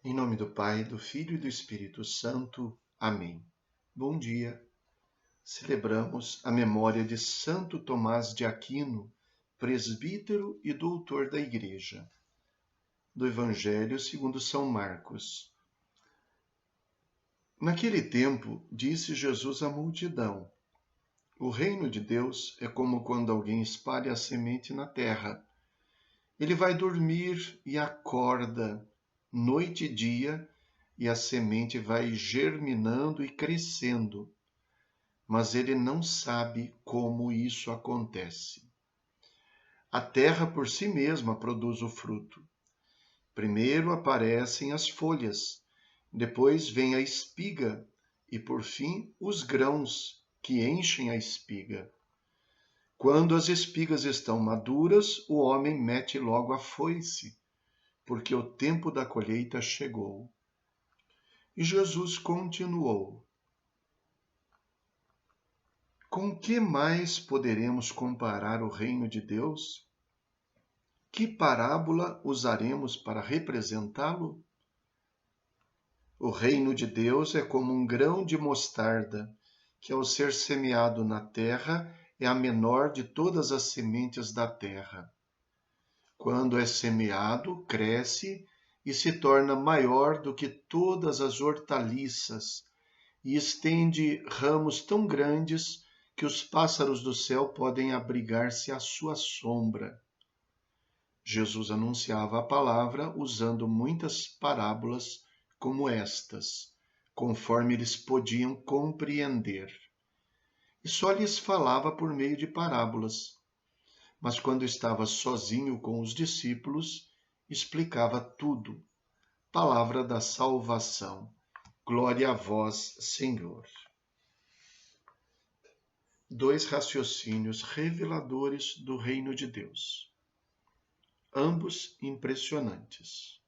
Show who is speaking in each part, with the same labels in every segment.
Speaker 1: Em nome do Pai, do Filho e do Espírito Santo. Amém. Bom dia. Celebramos a memória de Santo Tomás de Aquino, presbítero e doutor da Igreja. Do Evangelho segundo São Marcos. Naquele tempo, disse Jesus à multidão: O reino de Deus é como quando alguém espalha a semente na terra. Ele vai dormir e acorda, noite e dia, e a semente vai germinando e crescendo, mas ele não sabe como isso acontece. A terra por si mesma produz o fruto. Primeiro aparecem as folhas, depois vem a espiga e, por fim, os grãos que enchem a espiga. Quando as espigas estão maduras, o homem mete logo a foice, porque o tempo da colheita chegou. E Jesus continuou: Com que mais poderemos comparar o reino de Deus? Que parábola usaremos para representá-lo? O reino de Deus é como um grão de mostarda, que ao ser semeado na terra é a menor de todas as sementes da terra. Quando é semeado, cresce e se torna maior do que todas as hortaliças e estende ramos tão grandes que os pássaros do céu podem abrigar-se à sua sombra. Jesus anunciava a palavra usando muitas parábolas como estas, conforme eles podiam compreender. E só lhes falava por meio de parábolas. Mas quando estava sozinho com os discípulos, explicava tudo. Palavra da salvação. Glória a vós, Senhor. Dois raciocínios reveladores do reino de Deus, ambos impressionantes.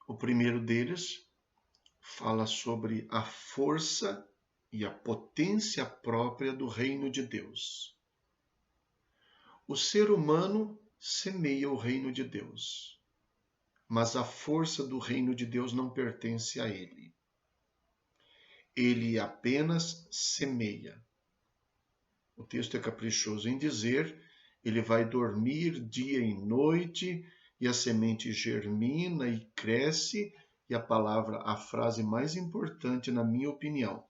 Speaker 1: O primeiro deles fala sobre a força e a potência própria do reino de Deus. O ser humano semeia o reino de Deus, mas a força do reino de Deus não pertence a ele. Ele apenas semeia. O texto é caprichoso em dizer: ele vai dormir dia e noite, e a semente germina e cresce, e a frase mais importante, na minha opinião.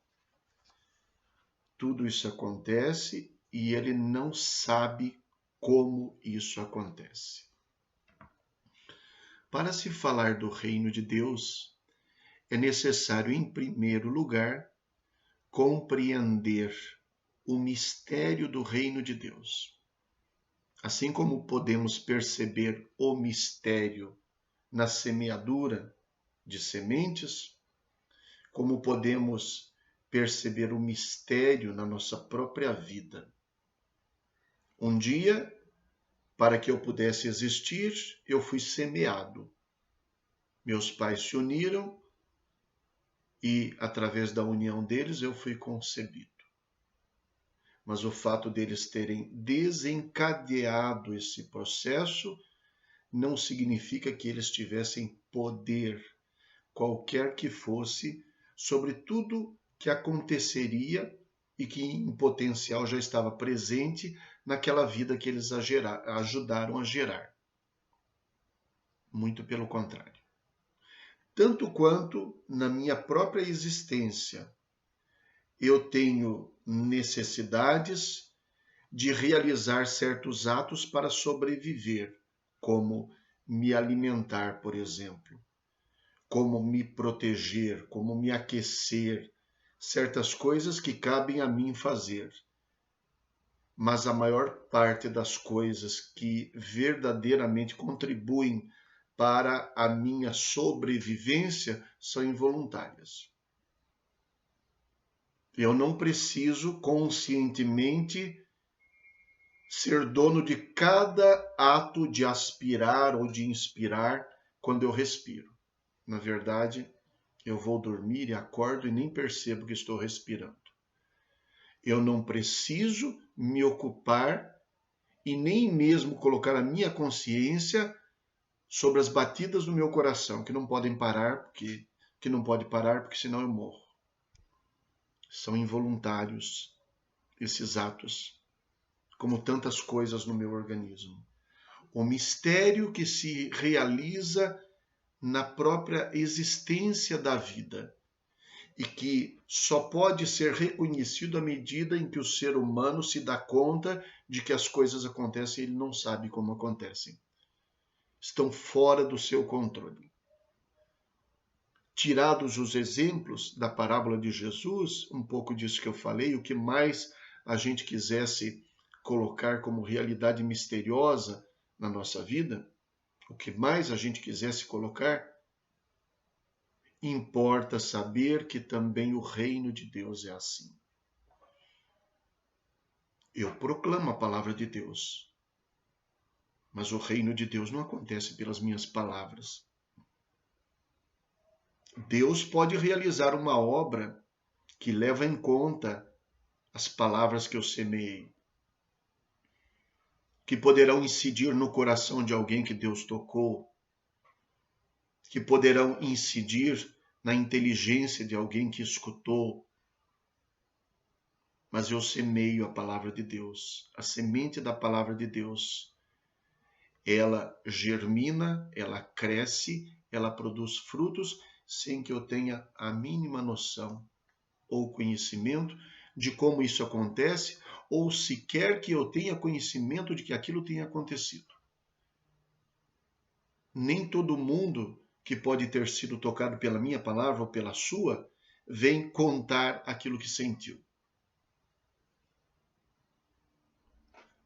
Speaker 1: Tudo isso acontece e ele não sabe como isso acontece. Para se falar do reino de Deus, é necessário, em primeiro lugar, compreender o mistério do reino de Deus. Assim como podemos perceber o mistério na semeadura de sementes, como podemos perceber o mistério na nossa própria vida. Um dia, para que eu pudesse existir, eu fui semeado. Meus pais se uniram e, através da união deles, eu fui concebido. Mas o fato deles terem desencadeado esse processo não significa que eles tivessem poder, qualquer que fosse, sobre tudo que aconteceria e que em potencial já estava presente naquela vida que eles ajudaram a gerar. Muito pelo contrário. Tanto quanto na minha própria existência eu tenho necessidades de realizar certos atos para sobreviver, como me alimentar, por exemplo, como me proteger, como me aquecer, certas coisas que cabem a mim fazer. Mas a maior parte das coisas que verdadeiramente contribuem para a minha sobrevivência são involuntárias. Eu não preciso conscientemente ser dono de cada ato de aspirar ou de inspirar quando eu respiro. Na verdade, eu vou dormir e acordo e nem percebo que estou respirando. Eu não preciso me ocupar e nem mesmo colocar a minha consciência sobre as batidas do meu coração, que não podem parar, que não pode parar, porque senão eu morro. São involuntários esses atos, como tantas coisas no meu organismo. O mistério que se realiza na própria existência da vida e que só pode ser reconhecido à medida em que o ser humano se dá conta de que as coisas acontecem e ele não sabe como acontecem. Estão fora do seu controle. Tirados os exemplos da parábola de Jesus, um pouco disso que eu falei, o que mais a gente quisesse colocar como realidade misteriosa na nossa vida, o que mais a gente quisesse colocar, importa saber que também o reino de Deus é assim. Eu proclamo a palavra de Deus, mas o reino de Deus não acontece pelas minhas palavras. Deus pode realizar uma obra que leva em conta as palavras que eu semeei, que poderão incidir no coração de alguém que Deus tocou, que poderão incidir na inteligência de alguém que escutou. Mas eu semeio a palavra de Deus, a semente da palavra de Deus. Ela germina, ela cresce, ela produz frutos sem que eu tenha a mínima noção ou conhecimento de como isso acontece, ou sequer que eu tenha conhecimento de que aquilo tenha acontecido. Nem todo mundo que pode ter sido tocado pela minha palavra ou pela sua, vem contar aquilo que sentiu.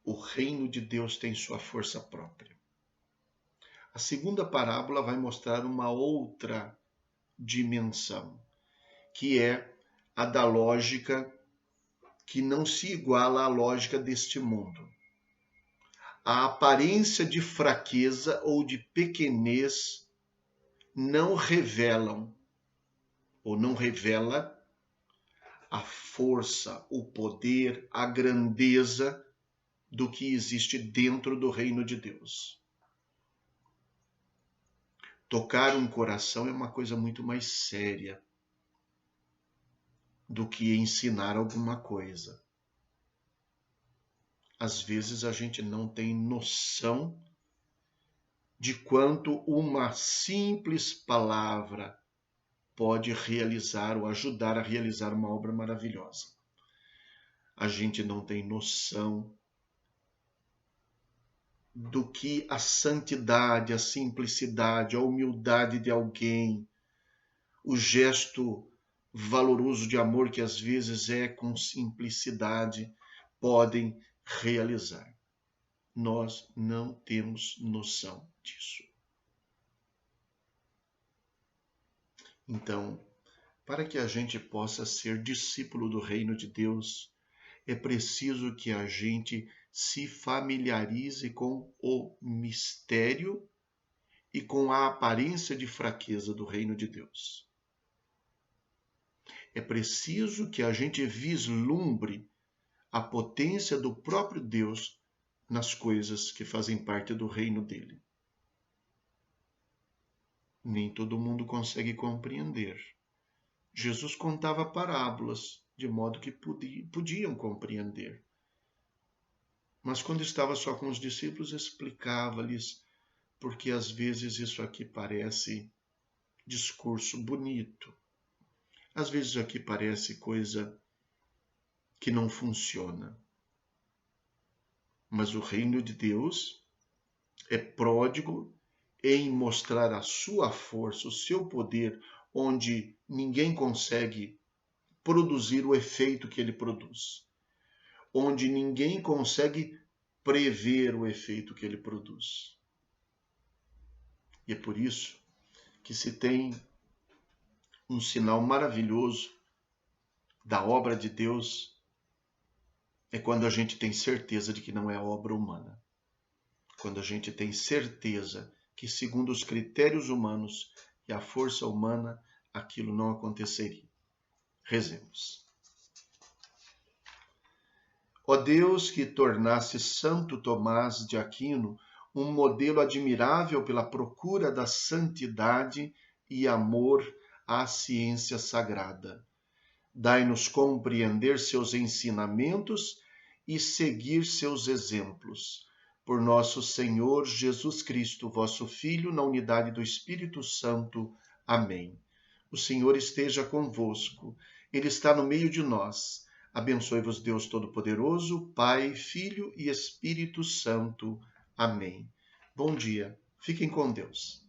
Speaker 1: O reino de Deus tem sua força própria. A segunda parábola vai mostrar uma outra dimensão, que é a da lógica que não se iguala à lógica deste mundo. A aparência de fraqueza ou de pequenez não revelam ou não revela a força, o poder, a grandeza do que existe dentro do reino de Deus. Tocar um coração é uma coisa muito mais séria do que ensinar alguma coisa. Às vezes a gente não tem noção de quanto uma simples palavra pode realizar ou ajudar a realizar uma obra maravilhosa. A gente não tem noção do que a santidade, a simplicidade, a humildade de alguém, o gesto valoroso de amor que às vezes é com simplicidade, podem realizar. Nós não temos noção disso. Então, para que a gente possa ser discípulo do reino de Deus, é preciso que a gente se familiarize com o mistério e com a aparência de fraqueza do reino de Deus. É preciso que a gente vislumbre a potência do próprio Deus nas coisas que fazem parte do reino dele. Nem todo mundo consegue compreender. Jesus contava parábolas, de modo que podiam compreender. Mas quando estava só com os discípulos, explicava-lhes, porque às vezes isso aqui parece discurso bonito. Às vezes isso aqui parece coisa que não funciona. Mas o reino de Deus é pródigo em mostrar a sua força, o seu poder, onde ninguém consegue produzir o efeito que ele produz, onde ninguém consegue prever o efeito que ele produz. E é por isso que se tem um sinal maravilhoso da obra de Deus, é quando a gente tem certeza de que não é obra humana. Quando a gente tem certeza que, segundo os critérios humanos e a força humana, aquilo não aconteceria. Rezemos. Ó Deus, que tornasse Santo Tomás de Aquino um modelo admirável pela procura da santidade e amor à ciência sagrada. Dai-nos compreender seus ensinamentos e seguir seus exemplos. Por nosso Senhor Jesus Cristo, vosso Filho, na unidade do Espírito Santo. Amém. O Senhor esteja convosco. Ele está no meio de nós. Abençoe-vos Deus Todo-Poderoso, Pai, Filho e Espírito Santo. Amém. Bom dia. Fiquem com Deus.